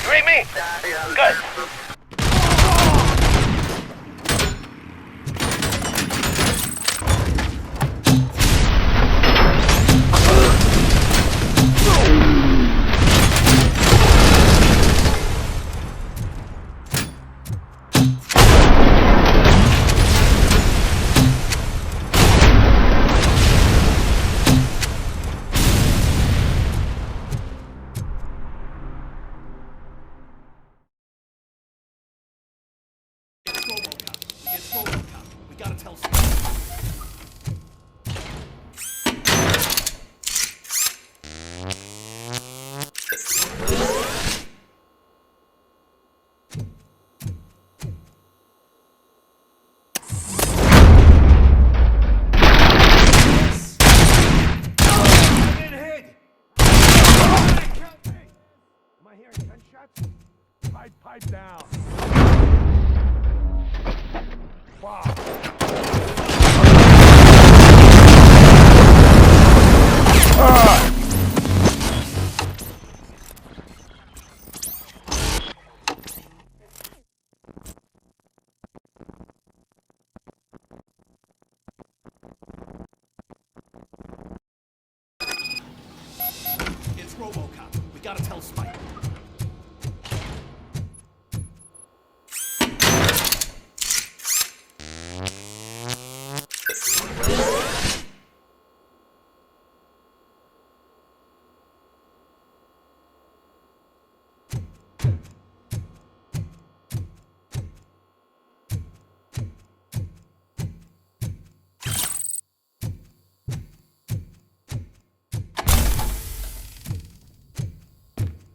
You ain't me. Good. It's RoboCop. We gotta tell Am I hearing gunshots? Pipe down. Wow. It's RoboCop. We gotta tell Spike.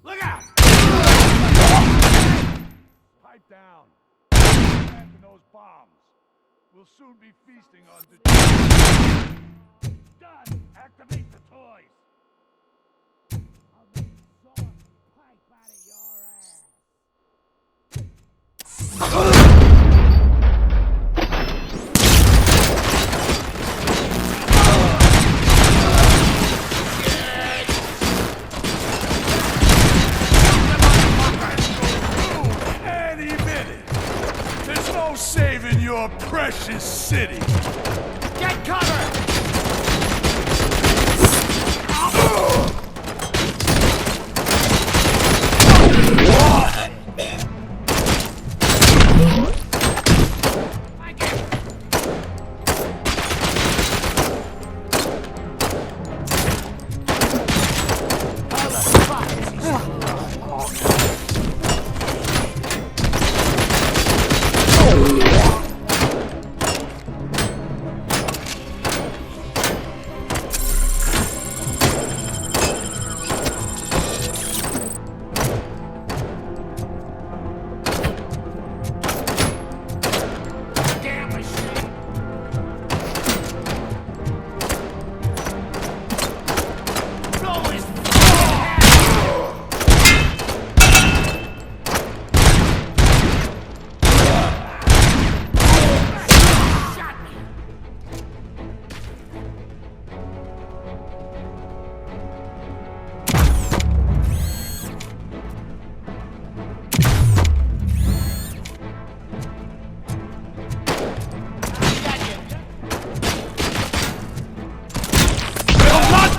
Look out! Pipe down. Planting those bombs. We'll soon be feasting on the... Done! Activate the toys! I'll make sauce pipe out of your ass. Any minute! There's no saving your precious city! Get cover!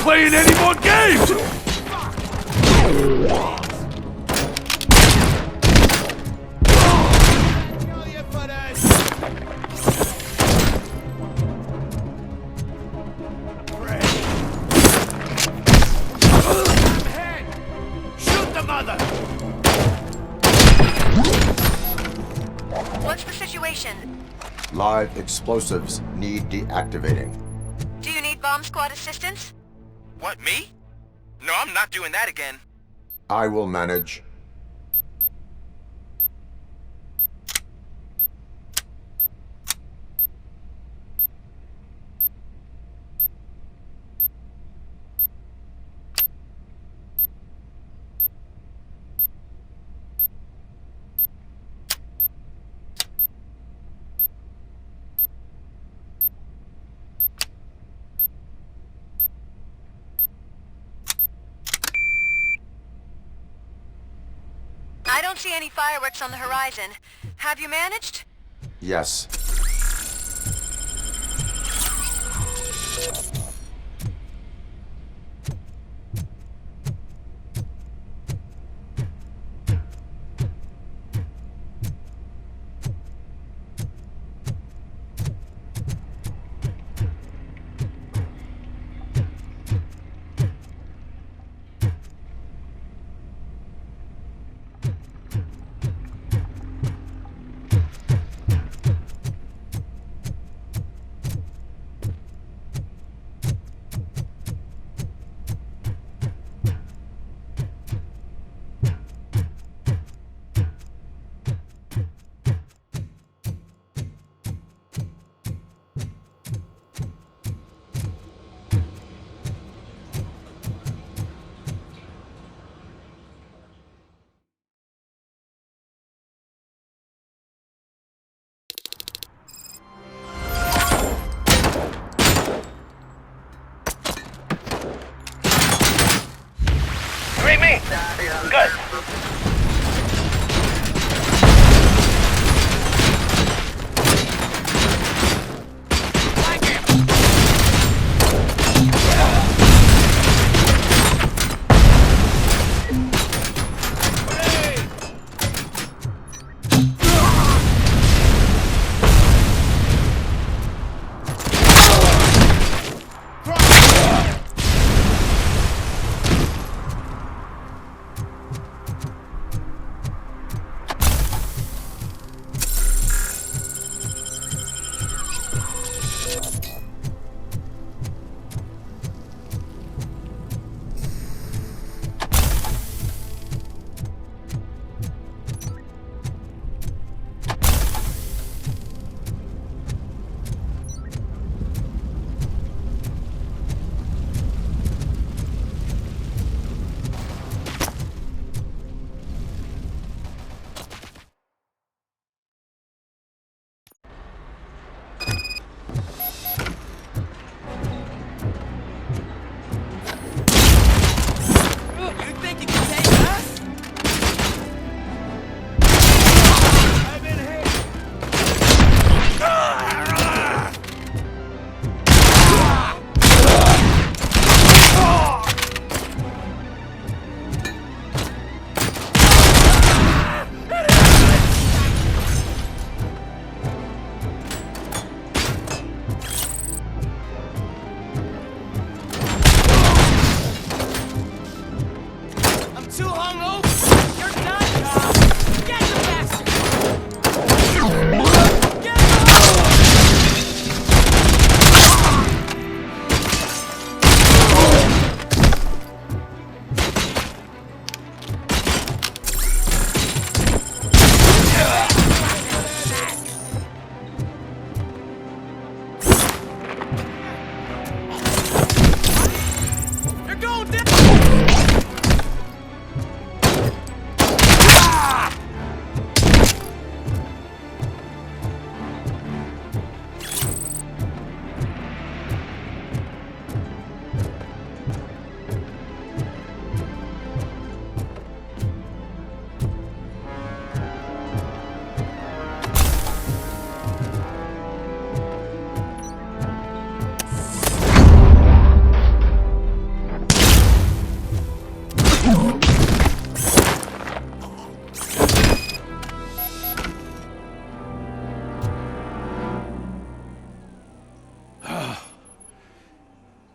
playing any more games! Shoot the mother! What's the situation? Live explosives need deactivating. Do you need bomb squad assistance? What, me? No, I'm not doing that again. I will manage. I don't see any fireworks on the horizon. Have you managed? Yes. Read me! Good.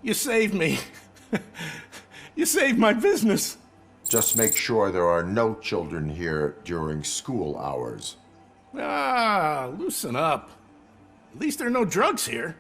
You saved me. You saved my business. Just make sure there are no children here during school hours. Ah, loosen up. At least there are no drugs here.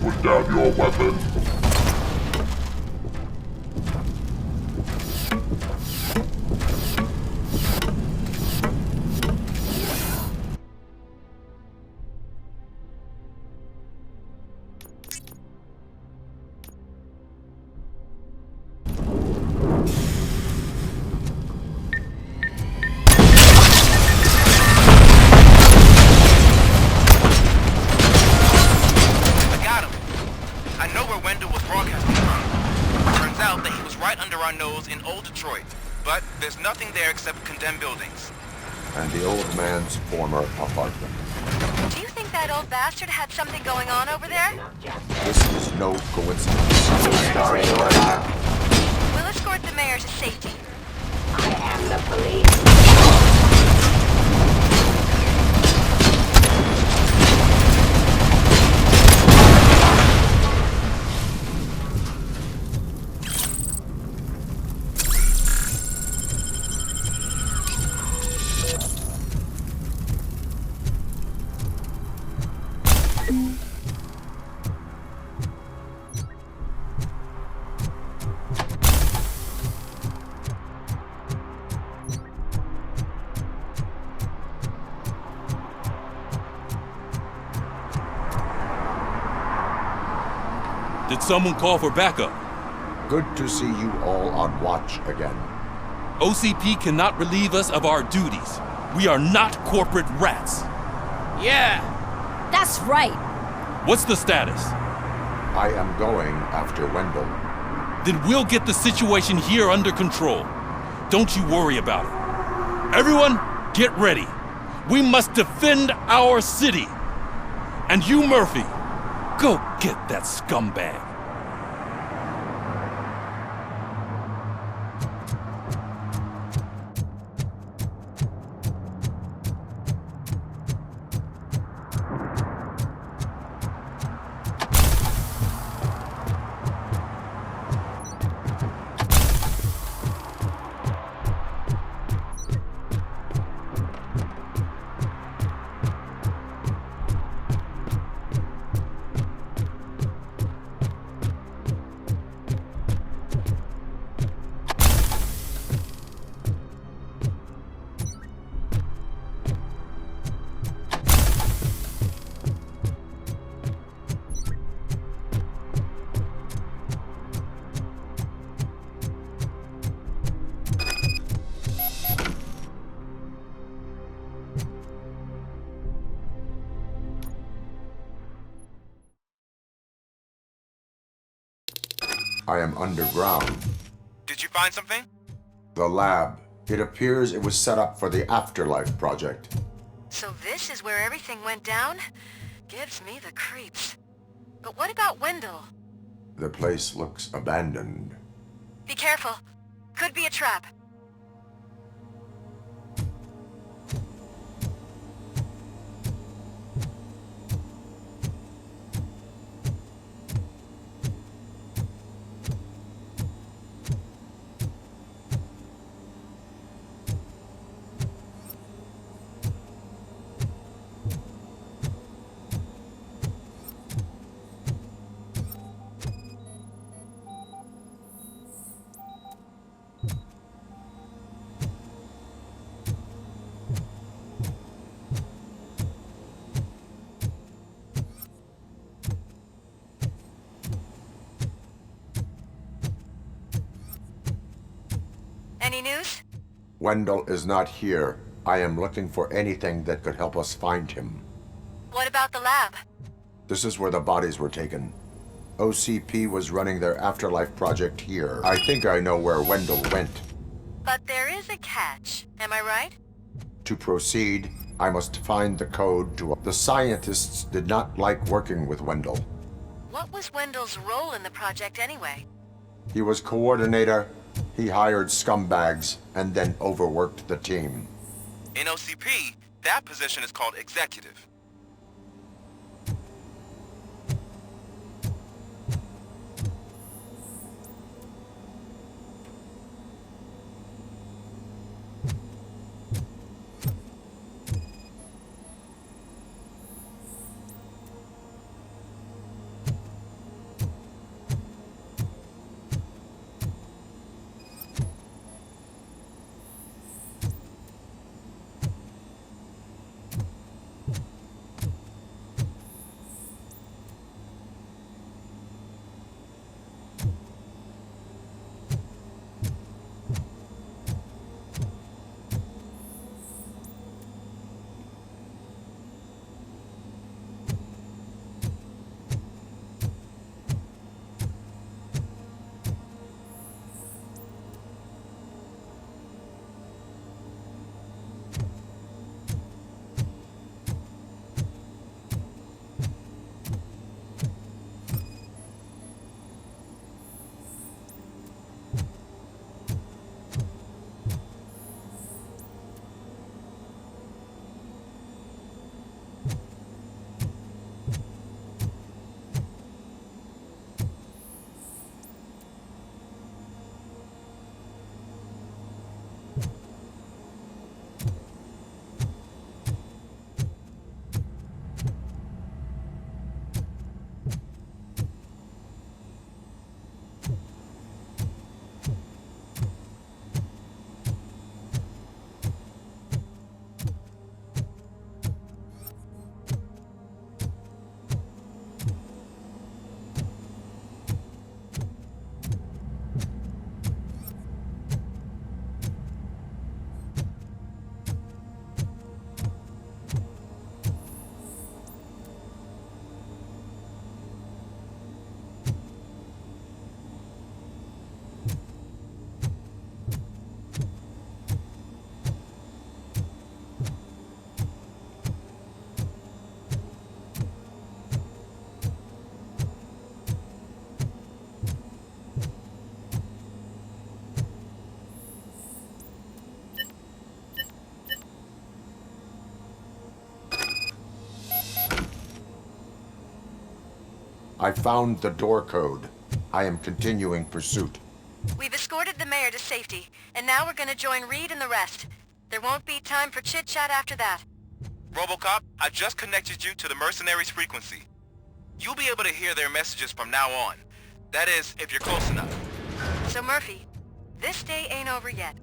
Put down your weapon. But there's nothing there except condemned buildings. And the old man's former apartment. Do you think that old bastard had something going on over there? This is no coincidence. We'll escort the mayor to safety. I am the police. Did someone call for backup? Good to see you all on watch again. OCP cannot relieve us of our duties. We are not corporate rats. Yeah. That's right. What's the status? I am going after Wendell. Then we'll get the situation here under control. Don't you worry about it. Everyone, get ready. We must defend our city. And you, Murphy, go get that scumbag. I am underground. Did you find something? The lab. It appears it was set up for the Afterlife project. So this is where everything went down? Gives me the creeps. But what about Wendell? The place looks abandoned. Be careful. Could be a trap. Any news? Wendell is not here. I am looking for anything that could help us find him. What about the lab? This is where the bodies were taken. OCP was running their afterlife project here. I think I know where Wendell went. But there is a catch, am I right? To proceed, I must find the code to... The scientists did not like working with Wendell. What was Wendell's role in the project anyway? He was coordinator, he hired scumbags, and then overworked the team. In OCP, that position is called executive. I found the door code. I am continuing pursuit. We've escorted the mayor to safety, and now we're gonna join Reed and the rest. There won't be time for chit-chat after that. RoboCop, I just connected you to the mercenaries' frequency. You'll be able to hear their messages from now on. That is, if you're close enough. So Murphy, this day ain't over yet.